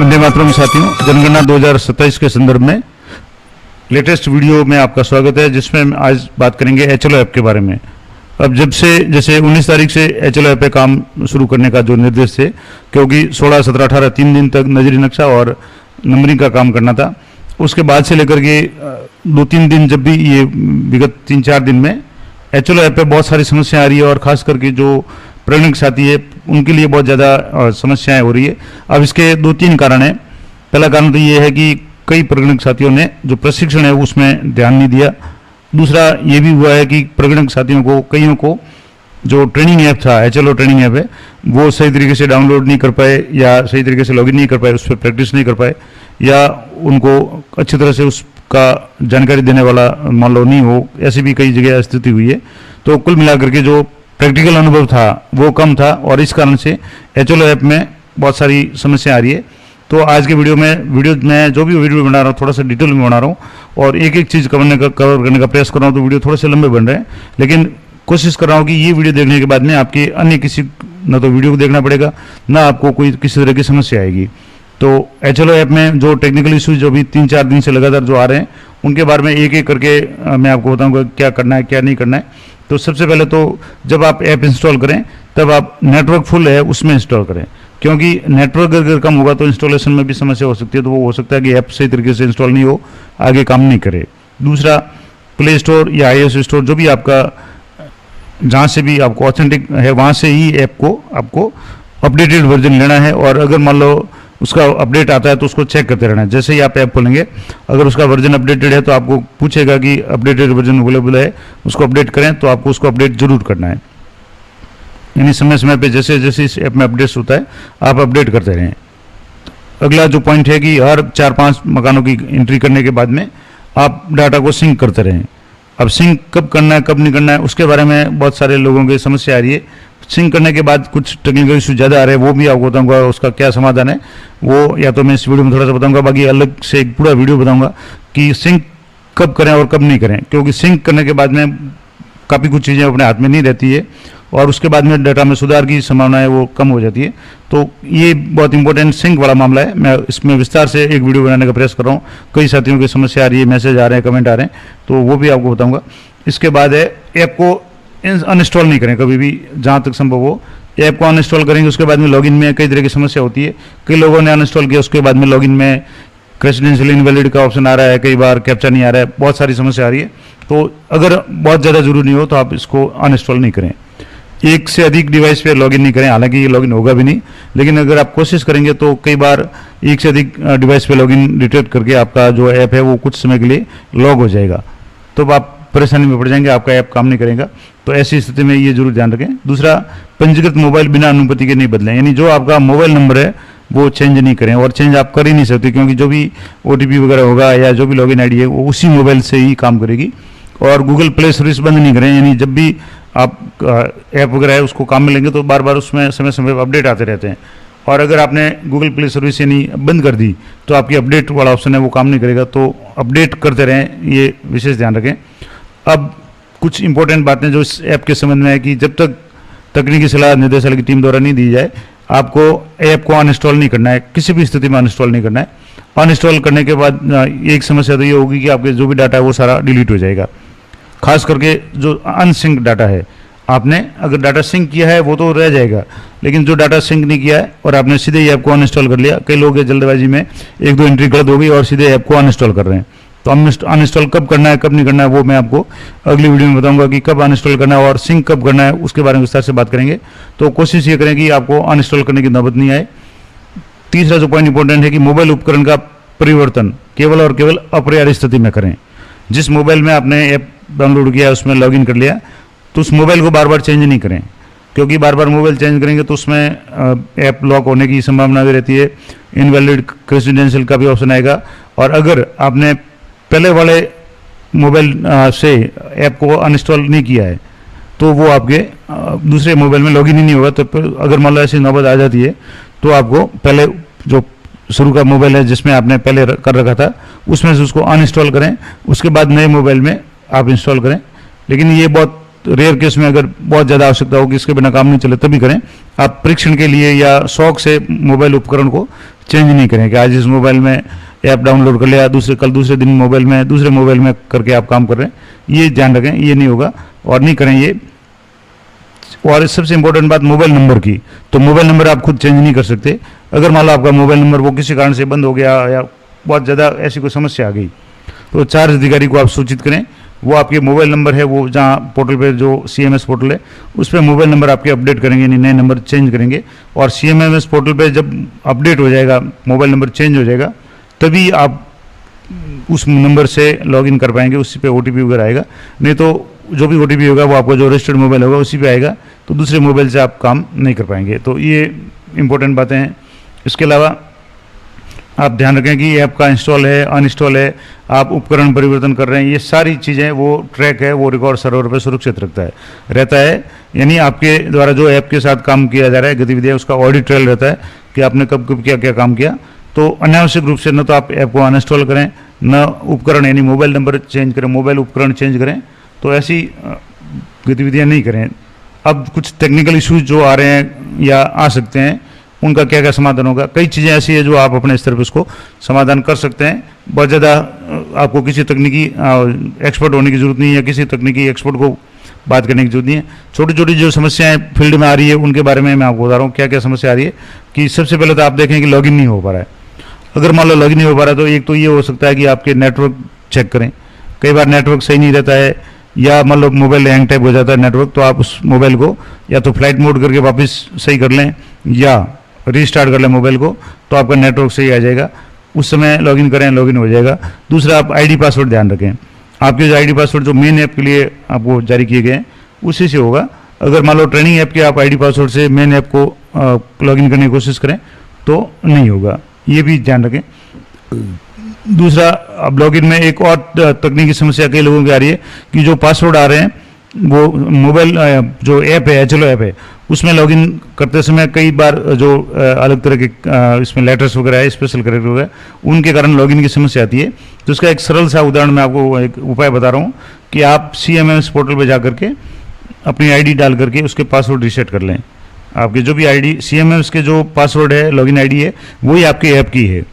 वंदे मातरम साथियों, जनगणना 2027 के संदर्भ में लेटेस्ट वीडियो में आपका स्वागत है, जिसमें हम आज बात करेंगे एचएलओ ऐप के बारे में। अब जब से जैसे 19 तारीख से एचएलओ ऐप पे काम शुरू करने का जो निर्देश थे, क्योंकि 16, 17, 18 3 दिन तक नजरी नक्शा और नंबरिंग का काम करना था। उसके बाद से लेकर के 2-3 दिन, जब भी ये विगत 3-4 दिन में एचएलओ ऐप पे बहुत सारी समस्या आ रही है, और खास करके जो प्रेग्नेंट साथी है उनके लिए बहुत ज़्यादा समस्याएं हो रही है। अब इसके 2-3 कारण हैं। पहला कारण तो ये है कि कई प्रेग्नेंट साथियों ने जो प्रशिक्षण है उसमें ध्यान नहीं दिया। दूसरा ये भी हुआ है कि प्रेग्नेंट साथियों को, कईयों को जो ट्रेनिंग ऐप था, एचएलओ ट्रेनिंग ऐप है, वो सही तरीके से डाउनलोड नहीं कर पाए, या सही तरीके से लॉगिन नहीं कर पाए, उस पर प्रैक्टिस नहीं कर पाए, या उनको अच्छी तरह से उसका जानकारी देने वाला मान लो नहीं हो। ऐसी भी कई जगह स्थिति हुई है। तो कुल मिलाकर के जो प्रैक्टिकल अनुभव था वो कम था, और इस कारण से एचएलओ ऐप में बहुत सारी समस्या आ रही है। तो आज के वीडियो में जो भी वीडियो बना रहा हूँ, थोड़ा सा डिटेल में बना रहा हूँ, और एक एक चीज़ कवर करने का प्रयास कर रहा हूँ। तो वीडियो थोड़े से लंबे बन रहे हैं, लेकिन कोशिश कर रहा हूँ कि ये वीडियो देखने के बाद में आपके अन्य किसी, ना तो वीडियो को देखना पड़ेगा, ना आपको कोई किसी तरह की समस्या आएगी। तो एचएलओ ऐप में जो टेक्निकल इश्यूज जो भी 3-4 दिन से लगातार जो आ रहे हैं, उनके बारे में एक एक करके मैं आपको बताऊँगा क्या करना है, क्या नहीं करना है। तो सबसे पहले तो जब आप ऐप इंस्टॉल करें, तब आप नेटवर्क फुल है उसमें इंस्टॉल करें, क्योंकि नेटवर्क अगर कम होगा तो इंस्टॉलेशन में भी समस्या हो सकती है। तो वो हो सकता है कि ऐप सही तरीके से इंस्टॉल नहीं हो, आगे काम नहीं करे। दूसरा, प्ले स्टोर या iOS स्टोर, जो भी आपका, जहाँ से भी आपको ऑथेंटिक है, वहाँ से ही ऐप को आपको अपडेटेड वर्जन लेना है। और अगर मान लो उसका अपडेट आता है तो उसको चेक करते रहना है। जैसे ही आप ऐप खोलेंगे, अगर उसका वर्जन अपडेटेड है तो आपको पूछेगा कि अपडेटेड वर्जन अवेलेबल है, उसको अपडेट करें, तो आपको उसको अपडेट जरूर करना है। यानी समय समय पे जैसे जैसे इस ऐप में अपडेट्स होता है, आप अपडेट करते रहें। अगला जो पॉइंट है कि हर 4-5 मकानों की एंट्री करने के बाद में आप डाटा को सिंक करते रहें। अब सिंक कब करना है, कब नहीं करना है, उसके बारे में बहुत सारे लोगों की समस्या आ रही है। सिंक करने के बाद कुछ टेक्निकल इशू ज़्यादा आ रहे हैं, वो भी आपको बताऊंगा उसका क्या समाधान है। वो या तो मैं इस वीडियो में थोड़ा सा बताऊंगा, बाकी अलग से एक पूरा वीडियो बताऊंगा कि सिंक कब करें और कब नहीं करें, क्योंकि सिंक करने के बाद में काफ़ी कुछ चीज़ें अपने हाथ में नहीं रहती है, और उसके बाद में डाटा में सुधार की संभावना है वो कम हो जाती है। तो ये बहुत इंपॉर्टेंट सिंक वाला मामला है। मैं इसमें विस्तार से एक वीडियो बनाने का प्रयास कर रहा हूँ। कई साथियों की समस्या आ रही है, मैसेज आ रहे हैं, कमेंट आ रहे हैं, तो वो भी आपको बताऊँगा। इसके बाद है, ऐप को अनइंस्टॉल नहीं करें कभी भी, जहाँ तक संभव हो। ऐप को अनइंस्टॉल करेंगे, उसके बाद में लॉगिन में कई तरह की समस्या होती है। कई लोगों ने अनइंस्टॉल किया, उसके बाद में लॉगिन में क्रेडेंशियल इनवैलिड का ऑप्शन आ रहा है, कई बार कैप्चा नहीं आ रहा है, बहुत सारी समस्या आ रही है। तो अगर बहुत ज़्यादा जरूरी नहीं हो तो आप इसको अनइंस्टॉल नहीं करें। एक से अधिक डिवाइस पे लॉगिन नहीं करें, हालांकि ये लॉगिन होगा भी नहीं, लेकिन अगर आप कोशिश करेंगे तो कई बार एक से अधिक डिवाइस पे लॉगिन डिटेक्ट करके आपका जो ऐप है वो कुछ समय के लिए लॉग हो जाएगा, तो आप परेशानी में पड़ जाएंगे, आपका ऐप काम नहीं करेगा। तो ऐसी स्थिति में ये जरूर ध्यान रखें। दूसरा, पंजीकृत मोबाइल बिना अनुमति के नहीं बदलें, यानी जो आपका मोबाइल नंबर है वो चेंज नहीं करें, और चेंज आप कर ही नहीं सकते, क्योंकि जो भी OTP वगैरह होगा या जो भी लॉगिन आईडी है वो उसी मोबाइल से ही काम करेगी। और गूगल प्ले सर्विस बंद नहीं करें, यानी जब भी आप ऐप वगैरह है उसको काम में लेंगे तो बार बार उसमें समय समय पर अपडेट आते रहते हैं, और अगर आपने गूगल प्ले सर्विस यानी बंद कर दी तो आपकी अपडेट वाला ऑप्शन है वो काम नहीं करेगा। तो अपडेट करते रहें, ये विशेष ध्यान रखें। अब कुछ इंपॉर्टेंट बातें जो इस ऐप के संबंध में है कि जब तक तकनीकी सलाह निदेशालय की टीम द्वारा नहीं दी जाए, आपको ऐप को अनइंस्टॉल नहीं करना है, किसी भी स्थिति में अनइंस्टॉल नहीं करना है। अनइंस्टॉल करने के बाद एक समस्या तो ये होगी कि आपके जो भी डाटा है वो सारा डिलीट हो जाएगा, खास करके जो अनसिंक डाटा है। आपने अगर डाटा सिंक किया है वो तो रह जाएगा, लेकिन जो डाटा सिंक नहीं किया है और आपने सीधे ही ऐप को अनइंस्टॉल कर लिया, कई लोग जल्दबाजी में 1-2 एंट्री गलत हो गई और सीधे ऐप को अनइंस्टॉल कर रहे हैं। तो अनइंस्टॉल कब करना है, कब नहीं करना है, वो मैं आपको अगली वीडियो में बताऊंगा कि कब अनइंस्टॉल करना है और सिंक कब करना है, उसके बारे में विस्तार से बात करेंगे। तो कोशिश ये करें कि आपको अनइंस्टॉल करने की नौबत नहीं आए। तीसरा जो पॉइंट इंपॉर्टेंट है कि मोबाइल उपकरण का परिवर्तन केवल और केवल अपरिहार्य स्थिति में करें। जिस मोबाइल में आपने ऐप डाउनलोड किया, उसमें लॉगिन कर लिया, तो उस मोबाइल को बार बार चेंज नहीं करें, क्योंकि बार बार मोबाइल चेंज करेंगे तो उसमें ऐप लॉक होने की संभावना भी रहती है। इनवैलिड क्रेडेंशियल का भी ऑप्शन आएगा, और अगर आपने पहले वाले मोबाइल से ऐप को अनइंस्टॉल नहीं किया है तो वो आपके दूसरे मोबाइल में लॉगिन ही नहीं होगा। तो अगर मान लो ऐसी नौबत आ जाती है तो आपको पहले जो शुरू का मोबाइल है जिसमें आपने पहले कर रखा था उसमें से उसको अनइंस्टॉल करें, उसके बाद नए मोबाइल में आप इंस्टॉल करें। लेकिन ये बहुत रेयर केस में अगर बहुत ज़्यादा आवश्यकता हो कि इसके बिना काम नहीं चले तभी करें। आप परीक्षण के लिए या शौक से मोबाइल उपकरण को चेंज नहीं करें कि आज इस मोबाइल में ऐप डाउनलोड कर लिया, दूसरे दिन मोबाइल में दूसरे मोबाइल में करके आप काम कर रहे हैं, ये ध्यान रखें, ये नहीं होगा और नहीं करें ये। और सबसे इंपॉर्टेंट बात मोबाइल नंबर की, तो मोबाइल नंबर आप खुद चेंज नहीं कर सकते। अगर मान लो आपका मोबाइल नंबर वो किसी कारण से बंद हो गया या बहुत ज़्यादा ऐसी कोई समस्या आ गई तो चार्ज अधिकारी को आप सूचित करें। वो आपके मोबाइल नंबर है, वो जहाँ पोर्टल पे जो CMS पोर्टल है उस पर मोबाइल नंबर आपके अपडेट करेंगे, यानी नए नंबर चेंज करेंगे। और CMS पोर्टल पे जब अपडेट हो जाएगा, मोबाइल नंबर चेंज हो जाएगा, तभी आप उस नंबर से लॉगिन कर पाएंगे, उसी पे OTP वगैरह आएगा। नहीं तो जो भी OTP होगा वो आपका जो रजिस्टर्ड मोबाइल होगा उसी पे आएगा, तो दूसरे मोबाइल से आप काम नहीं कर पाएंगे। तो ये इंपॉर्टेंट बातें हैं। इसके अलावा आप ध्यान रखें कि ऐप का इंस्टॉल है, अनइंस्टॉल है, आप उपकरण परिवर्तन कर रहे हैं, ये सारी चीज़ें वो ट्रैक है, वो रिकॉर्ड सर्वर पर सुरक्षित रहता है। यानी आपके द्वारा जो ऐप के साथ काम किया जा रहा है, गतिविधियाँ, उसका ऑडिट ट्रेल रहता है कि आपने कब कब क्या क्या काम किया। तो अनावश्यक रूप से न तो आप ऐप को अनइंस्टॉल करें, न उपकरण यानी मोबाइल नंबर चेंज करें, मोबाइल उपकरण चेंज करें, तो ऐसी गतिविधियाँ नहीं करें। अब कुछ टेक्निकल इश्यूज जो आ रहे हैं या आ सकते हैं, उनका क्या क्या समाधान होगा। कई चीज़ें ऐसी है जो आप अपने स्तर पर उसको समाधान कर सकते हैं। बहुत ज़्यादा आपको किसी तकनीकी एक्सपर्ट होने की जरूरत नहीं है, किसी तकनीकी एक्सपर्ट को बात करने की जरूरत नहीं है। छोटी छोटी जो समस्याएं फील्ड में आ रही है उनके बारे में मैं आपको बता रहा हूँ क्या क्या समस्या आ रही है। कि सबसे पहले तो आप देखें कि लॉगिन नहीं हो पा रहा है। अगर मान लो लॉगिन नहीं हो पा रहा है तो एक तो ये हो सकता है कि आपके नेटवर्क चेक करें, कई बार नेटवर्क सही नहीं रहता है, या मान लो मोबाइल हैंग टाइप हो जाता है नेटवर्क, तो आप उस मोबाइल को या तो फ्लाइट मोड करके वापस सही कर लें या रीस्टार्ट कर लें मोबाइल को, तो आपका नेटवर्क सही आ जाएगा। उस समय लॉगिन करें, लॉगिन हो जाएगा। दूसरा, आप ID पासवर्ड ध्यान रखें, आपके जो ID पासवर्ड जो मेन ऐप के लिए आपको जारी किए गए हैं उसी से होगा। अगर मान लो ट्रेनिंग ऐप के आप ID पासवर्ड से मेन ऐप को लॉगिन करने की कोशिश करें तो नहीं होगा, ये भी ध्यान रखें। दूसरा, अब लॉगिन में एक और तकनीकी समस्या कई लोगों की आ रही है कि जो पासवर्ड आ रहे हैं वो मोबाइल जो ऐप है, HLO ऐप है, उसमें लॉगिन करते समय कई बार जो अलग तरह के इसमें लेटर्स वगैरह है, स्पेशल कैरेक्टर वगैरह, उनके कारण लॉगिन की समस्या आती है। तो इसका एक सरल सा उदाहरण मैं आपको एक उपाय बता रहा हूँ कि आप CMS पोर्टल पर जा करके अपनी ID डाल करके उसके पासवर्ड रीसेट कर लें। आपके जो भी ID CMS के जो पासवर्ड है, लॉगिन ID है, वही आपके ऐप की है।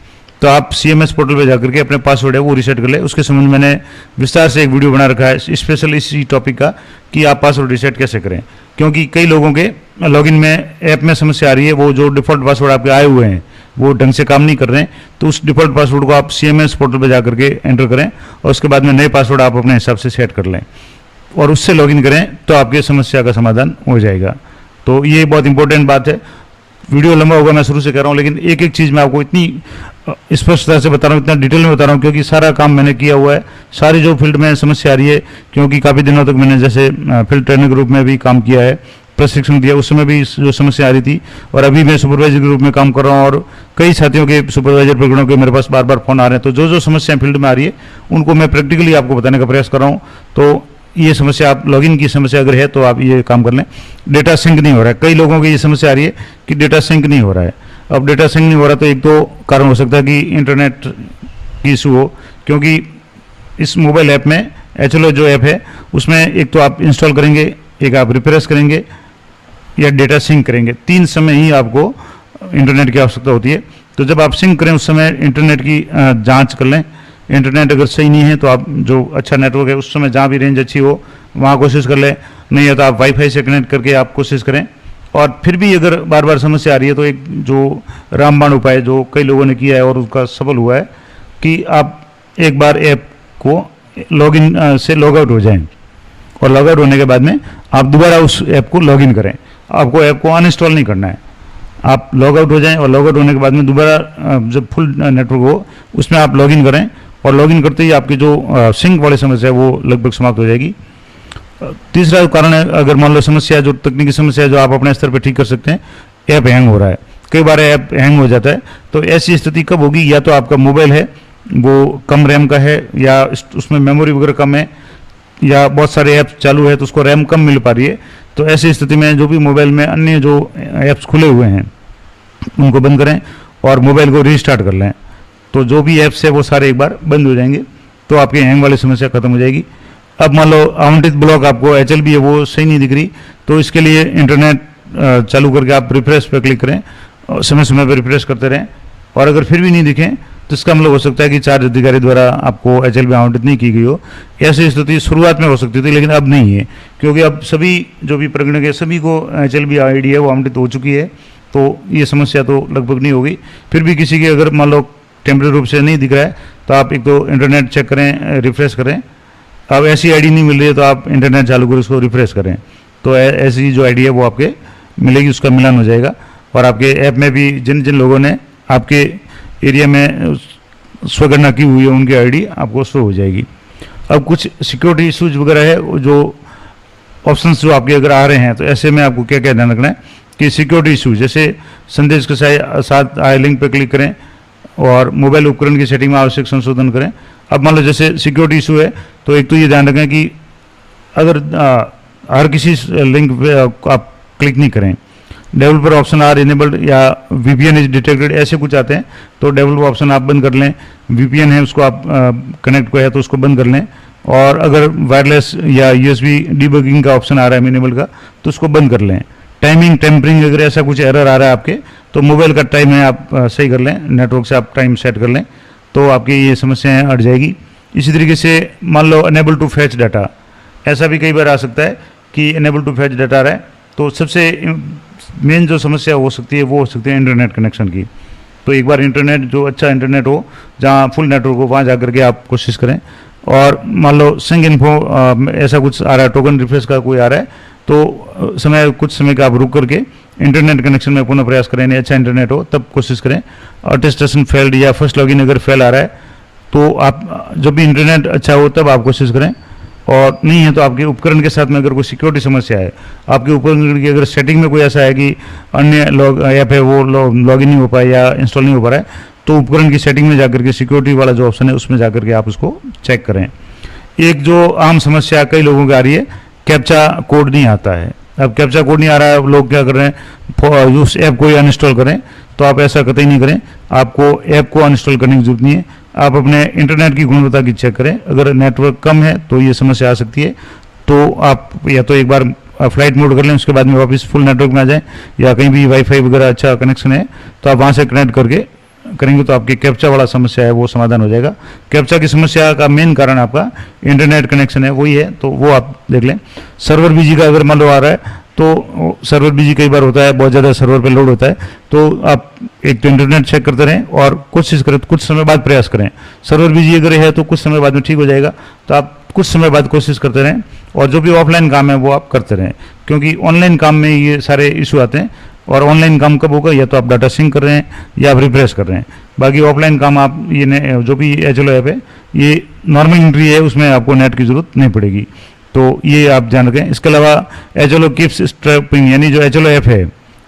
तो आप CMS पोर्टल पे जाकर के अपने पासवर्ड है वो रीसेट कर ले। उसके संबंध में मैंने विस्तार से एक वीडियो बना रखा है स्पेशल इसी टॉपिक का कि आप पासवर्ड रीसेट कैसे करें, क्योंकि कई लोगों के लॉगिन में ऐप में समस्या आ रही है। वो जो डिफ़ॉल्ट पासवर्ड आपके आए हुए हैं वो ढंग से काम नहीं कर रहे हैं, तो उस डिफ़ॉल्ट पासवर्ड को आप CMS पोर्टल पर जाकर के एंटर करें और उसके बाद में नए पासवर्ड आप अपने हिसाब से सेट कर लें और उससे लॉगिन करें, तो आपकी समस्या का समाधान हो जाएगा। तो ये बहुत इंपॉर्टेंट बात है। वीडियो लंबा होगा, मैं शुरू से कह रहा हूँ, लेकिन एक एक चीज़ मैं आपको इतनी स्पष्टता से बता रहा हूँ, इतना डिटेल में बता रहा हूँ, क्योंकि सारा काम मैंने किया हुआ है। सारी जो फील्ड में समस्या आ रही है, क्योंकि काफ़ी दिनों तक मैंने जैसे फील्ड ट्रेनिंग ग्रुप में भी काम किया है, प्रशिक्षण दिया, उस समय भी जो समस्या आ रही थी, और अभी मैं सुपरवाइजर के रूप में काम कर रहा हूँ और कई साथियों के सुपरवाइजर प्रकरणों के मेरे पास बार बार फोन आ रहे हैं। तो जो जो समस्याएं फील्ड में आ रही है उनको मैं प्रैक्टिकली आपको बताने का प्रयास कर रहा हूँ। तो ये समस्या, आप लॉगिन की समस्या अगर है तो आप ये काम कर लें। डेटा सिंक नहीं हो रहा है, कई लोगों की ये समस्या आ रही है कि डेटा सिंक नहीं हो रहा है। अब डेटा सिंक नहीं हो रहा तो एक तो कारण हो सकता है कि इंटरनेट की इशू हो, क्योंकि इस मोबाइल ऐप में HLO जो ऐप है उसमें एक तो आप इंस्टॉल करेंगे, एक आप रिफ्रेश करेंगे या डेटा सिंक करेंगे, 3 समय ही आपको इंटरनेट की आवश्यकता होती है। तो जब आप सिंक करें उस समय इंटरनेट की जाँच कर लें। इंटरनेट अगर सही नहीं है तो आप जो अच्छा नेटवर्क है उस समय जहाँ भी रेंज अच्छी हो वहाँ कोशिश कर लें, नहीं है तो आप वाईफाई से कनेक्ट करके आप कोशिश करें। और फिर भी अगर बार बार समस्या आ रही है तो एक जो रामबाण उपाय जो कई लोगों ने किया है और उसका सफल हुआ है कि आप एक बार ऐप को लॉगिन से लॉग आउट हो जाएं और लॉग आउट होने के बाद में आप दोबारा उस ऐप को लॉगिन करें। आपको ऐप को अनइंस्टॉल नहीं करना है, आप लॉग आउट हो जाएं और लॉग आउट होने के बाद में दोबारा जब फुल नेटवर्क हो उसमें आप लॉगिन करें और लॉगिन करते ही आपकी जो सिंक वाली समस्या है वो लगभग समाप्त हो जाएगी। तीसरा कारण है, अगर मान लो समस्या जो तकनीकी समस्या है जो आप अपने स्तर पर ठीक कर सकते हैं, ऐप हैंग हो रहा है, कई बार ऐप हैंग हो जाता है। तो ऐसी स्थिति कब होगी, या तो आपका मोबाइल है वो कम रैम का है या उसमें मेमोरी वगैरह कम है या बहुत सारे ऐप चालू है तो उसको रैम कम मिल पा रही है। तो ऐसी स्थिति में जो भी मोबाइल में अन्य जो ऐप्स खुले हुए हैं उनको बंद करें और मोबाइल को रीस्टार्ट कर लें, तो जो भी ऐप्स है वो सारे एक बार बंद हो जाएंगे, तो आपके हैंग वाली समस्या खत्म हो जाएगी। अब मान लो आवंटित ब्लॉक आपको HLB है वो सही नहीं दिख रही, तो इसके लिए इंटरनेट चालू करके आप रिफ्रेश पे क्लिक करें और समय समय पर रिफ्रेश करते रहें। और अगर फिर भी नहीं दिखें तो इसका मतलब हो सकता है कि चार्ज अधिकारी द्वारा आपको HLB आवंटित नहीं की गई हो। ऐसी स्थिति शुरुआत में हो सकती थी, लेकिन अब नहीं है, क्योंकि अब सभी जो भी प्रकरण है सभी को HLB ID है वो आवंटित हो चुकी है, तो ये समस्या तो लगभग नहीं होगी। फिर भी किसी के अगर मान लो टेम्परेरी रूप से नहीं दिख रहा है तो आप एक तो इंटरनेट चेक करें, रिफ्रेश करें। अब ऐसी ID नहीं मिल रही है तो आप इंटरनेट चालू कर उसको रिफ्रेश करें, तो ऐसी जो ID है वो आपके मिलेगी, उसका मिलान हो जाएगा। और आपके ऐप में भी जिन जिन लोगों ने आपके एरिया में स्वगणना की हुई है उनकी ID आपको शो हो जाएगी। अब कुछ सिक्योरिटी इशूज वगैरह है, जो ऑप्शंस जो आपके अगर आ रहे हैं, तो ऐसे में आपको क्या क्या ध्यान रखना है कि सिक्योरिटी इशू जैसे संदेश के साथ आए लिंक पर क्लिक करें और मोबाइल उपकरण की सेटिंग में आवश्यक संशोधन करें। अब मान लो जैसे सिक्योरिटी इशू है, तो एक तो ये ध्यान रखें कि अगर हर किसी लिंक पे आप क्लिक नहीं करें। डेवलपर ऑप्शन आर इनेबल्ड या VPN इज डिटेक्टेड ऐसे कुछ आते हैं, तो डेवलपर ऑप्शन आप बंद कर लें। VPN है उसको आप कनेक्ट को है तो उसको बंद कर लें। और अगर वायरलेस या USB डिबगिंग का ऑप्शन आ रहा है इनेबल का, तो उसको बंद कर लें। टाइमिंग टेम्परिंग अगर ऐसा कुछ एरर आ रहा है आपके, तो मोबाइल का टाइम है आप सही कर लें, नेटवर्क से आप टाइम सेट कर लें, तो आपकी ये समस्याएं हट जाएगी। इसी तरीके से मान लो अनेबल टू फैच डाटा, ऐसा भी कई बार आ सकता है कि अनेबल टू फैच डाटा आ रहा है, तो सबसे मेन जो समस्या हो सकती है वो हो सकती है इंटरनेट कनेक्शन की। तो एक बार इंटरनेट जो अच्छा इंटरनेट हो, जहाँ फुल नेटवर्क हो, वहाँ जा करके आप कोशिश करें। और मान लो सिंग इन्फो ऐसा कुछ आ रहा है, टोकन रिफ्रेश का कोई आ रहा है, तो कुछ समय का आप रुक करके इंटरनेट कनेक्शन में पुनः प्रयास करें, अच्छा इंटरनेट हो तब कोशिश करें। अटेस्टेशन फेल्ड या फर्स्ट लॉगिन अगर फेल आ रहा है, तो आप जब भी इंटरनेट अच्छा हो तब आप कोशिश करें। और नहीं है तो आपके उपकरण के साथ में अगर कोई सिक्योरिटी समस्या है, आपके उपकरण की अगर सेटिंग में कोई ऐसा है कि अन्य ऐप है वो लॉगिन नहीं हो पाए या इंस्टॉल नहीं हो पा रहा है, तो उपकरण की सेटिंग में जाकर के सिक्योरिटी वाला जो ऑप्शन है उसमें जाकर के आप उसको चेक करें। एक जो आम समस्या कई लोगों की आ रही है, कैप्चा कोड नहीं आता है। अब कैप्चा कोड नहीं आ रहा है, लोग क्या कर रहे हैं, उस ऐप को ही अनइंस्टॉल करें, तो आप ऐसा कतई नहीं करें। आपको ऐप को अनइंस्टॉल करने की जरूरत नहीं है, आप अपने इंटरनेट की गुणवत्ता की चेक करें। अगर नेटवर्क कम है तो ये समस्या आ सकती है, तो आप या तो एक बार फ्लाइट मोड कर लें, उसके बाद में वापस फुल नेटवर्क में आ जाएं, या कहीं भी वाईफाई वगैरह अच्छा कनेक्शन है तो आप वहाँ से कनेक्ट करके करेंगे तो आपकी कैप्चा वाला समस्या है वो समाधान हो जाएगा। कैप्चा की समस्या का मेन कारण आपका इंटरनेट कनेक्शन है, वही है, तो वो आप देख लें। सर्वर बिजी का अगर मान लो आ रहा है, तो सर्वर बिजी कई बार होता है, बहुत ज़्यादा सर्वर पे लोड होता है, तो आप एक तो इंटरनेट चेक करते रहें और कोशिश करें, कुछ समय बाद प्रयास करें। सर्वर बिजी अगर है तो कुछ समय बाद में ठीक हो जाएगा, तो आप कुछ समय बाद कोशिश करते रहें। और जो भी ऑफलाइन काम है वो आप करते रहें, क्योंकि ऑनलाइन काम में ये सारे इशू आते हैं। और ऑनलाइन काम कब होगा, या तो आप डाटा सिंक कर रहे हैं या आप रिफ्रेश कर रहे हैं। बाकी ऑफलाइन काम आप ये जो भी HLO ऐप है ये नॉर्मल एंट्री है, उसमें आपको नेट की जरूरत नहीं पड़ेगी, तो ये आप ध्यान रखें। इसके अलावा HLO कीप्स स्ट्रैपिंग, यानी जो HLO ऐप है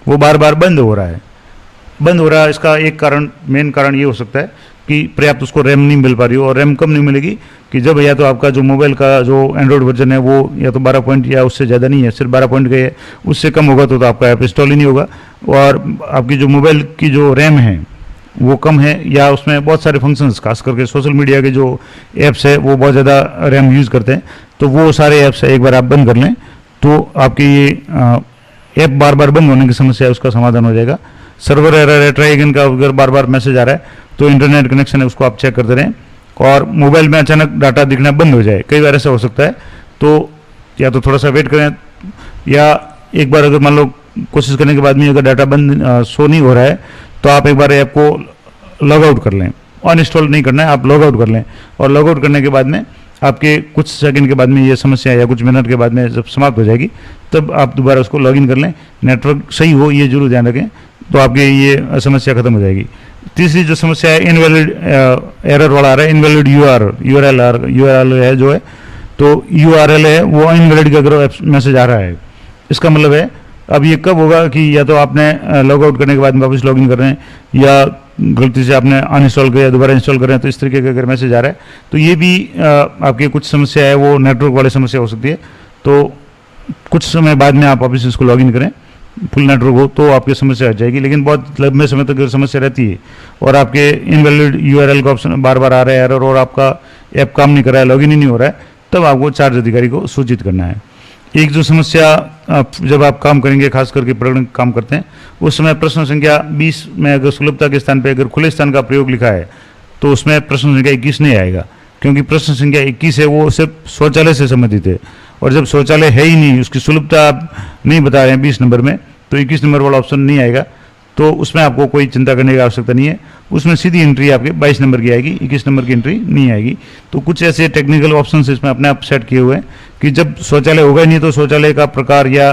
वो बार बार बंद हो रहा है। इसका एक कारण, मेन कारण ये हो सकता है कि पर्याप्त उसको रैम नहीं मिल पा रही हो। और रैम कब नहीं मिलेगी कि जब या तो आपका जो मोबाइल का जो एंड्रॉयड वर्जन है वो या तो 12 पॉइंट या उससे ज़्यादा नहीं है, सिर्फ 12 पॉइंट का है, उससे कम होगा तो आपका ऐप इंस्टॉल ही नहीं होगा। और आपकी जो मोबाइल की जो रैम है वो कम है, या उसमें बहुत सारे फंक्शंस, खास करके सोशल मीडिया के जो ऐप्स है वो बहुत ज़्यादा रैम यूज़ करते हैं, तो वो सारे ऐप्स एक बार आप बंद कर लें तो आपकी ये ऐप बार बार बंद होने की समस्या है उसका समाधान हो जाएगा। सर्वर एरर है, ट्राई अगेन का अगर बार बार मैसेज आ रहा है तो इंटरनेट कनेक्शन है उसको आप चेक करते रहें। और मोबाइल में अचानक डाटा दिखना बंद हो जाए, कई बार ऐसा हो सकता है, तो या तो थोड़ा सा वेट करें, या एक बार अगर मान लो कोशिश करने के बाद में अगर डाटा बंद शो नहीं हो रहा है तो आप एक बार ऐप को लॉग आउट कर लें। अनइंस्टॉल नहीं करना है, आप लॉग आउट कर लें। और लॉग आउट करने के बाद में आपके कुछ सेकंड के बाद में ये समस्या या कुछ मिनट के बाद में जब समाप्त हो जाएगी तब आप दोबारा उसको लॉगिन कर लें। नेटवर्क सही हो ये जरूर ध्यान रखें, तो आपकी ये समस्या खत्म हो जाएगी। तीसरी जो समस्या है, इनवैलिड एरर वाला आ रहा है, इनवैलिड URL है जो है, तो URL है वो इनवैलिड का अगर मैसेज आ रहा है, इसका मतलब है अब ये कब होगा कि या तो आपने लॉग आउट करने के बाद वापस लॉगिन कर रहे हैं, या गलती से आपने अनइंस्टॉल किया दोबारा इंस्टॉल कर रहे हैं, तो इस तरीके का अगर मैसेज आ रहा है तो ये भी आपकी कुछ समस्या है, वो नेटवर्क वाली समस्या हो सकती है। तो कुछ समय बाद में आप वापस इसको लॉगिन करें, फुल नेटवर्क हो तो आपकी समस्या आ जाएगी। लेकिन बहुत लंबे समय तक अगर समस्या रहती है और आपके इनवैलिड URL का ऑप्शन बार बार आ रहा है एरर, और आपका ऐप काम नहीं कर रहा है, लॉगिन ही नहीं हो रहा है, तब आपको चार्ज अधिकारी को सूचित करना है। एक जो समस्या जब आप काम करेंगे, खास करके प्रकरण काम करते हैं, उस समय प्रश्न संख्या 20 में अगर सुलभता के स्थान पे अगर खुले स्थान का प्रयोग लिखा है तो उसमें प्रश्न संख्या 21 नहीं आएगा, क्योंकि प्रश्न संख्या 21 है वो सिर्फ शौचालय से संबंधित है, और जब शौचालय है ही नहीं, उसकी सुलभता आप नहीं बता रहे हैं 20 नंबर में, तो 21 नंबर वाला ऑप्शन नहीं आएगा। तो उसमें आपको कोई चिंता करने की आवश्यकता नहीं है, उसमें सीधी एंट्री आपके 22 नंबर की आएगी, 21 नंबर की एंट्री नहीं आएगी। तो कुछ ऐसे टेक्निकल ऑप्शंस इसमें अपने आप सेट किए हुए हैं कि जब शौचालय होगा ही नहीं तो शौचालय का प्रकार या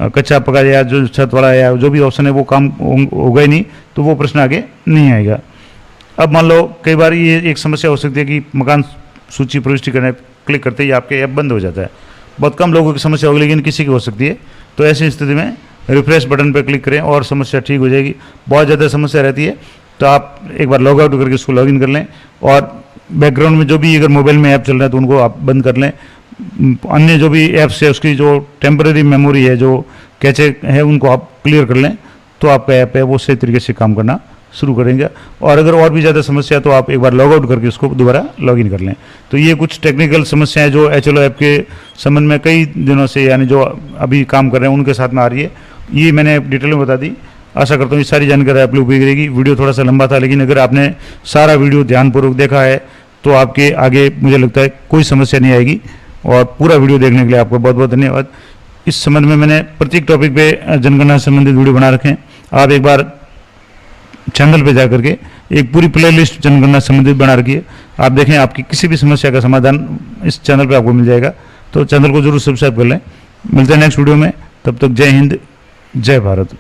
कच्चा पका या जो छत वाला या जो भी ऑप्शन है वो काम होगा ही नहीं, तो वो प्रश्न आगे नहीं आएगा। अब मान लो कई बार ये एक समस्या हो सकती है कि मकान सूची प्रविष्टि करने क्लिक करते ही आपके ऐप बंद हो जाता है। बहुत कम लोगों की समस्या होगी, लेकिन किसी की हो सकती है। तो ऐसी स्थिति में रिफ्रेश बटन पर क्लिक करें और समस्या ठीक हो जाएगी। बहुत ज़्यादा समस्या रहती है तो आप एक बार लॉग आउट करके उसको लॉगिन कर लें, और बैकग्राउंड में जो भी अगर मोबाइल में ऐप चल रहा है तो उनको आप बंद कर लें। अन्य जो भी ऐप्स है उसकी जो टेम्पररी मेमोरी है, जो कैचे है, उनको आप क्लियर कर लें, तो आपका ऐप है वो सही तरीके से काम करना शुरू करेंगे। और अगर और भी ज़्यादा समस्या तो आप एक बार लॉग आउट करके उसको दोबारा लॉगिन कर लें। तो ये कुछ टेक्निकल समस्याएं जो HLO ऐप के संबंध में कई दिनों से, यानी जो अभी काम कर रहे हैं उनके साथ में आ रही है, ये मैंने डिटेल में बता दी। आशा करता हूँ ये सारी जानकारी आप लोग उपयोगी रहेगी। वीडियो थोड़ा सा लंबा था, लेकिन अगर आपने सारा वीडियो ध्यानपूर्वक देखा है तो आपके आगे मुझे लगता है कोई समस्या नहीं आएगी। और पूरा वीडियो देखने के लिए आपका बहुत बहुत धन्यवाद। इस संबंध में मैंने प्रत्येक टॉपिक पे जनगणना से संबंधित वीडियो बना रखे हैं। आप एक बार चैनल पे जा करके एक पूरी प्लेलिस्ट जनगणना से संबंधित बना रखी है, आप देखें, आपकी किसी भी समस्या का समाधान इस चैनल पे आपको मिल जाएगा। तो चैनल को जरूर सब्सक्राइब कर लें। मिलते हैं नेक्स्ट वीडियो में, तब तक जय हिंद, जय भारत।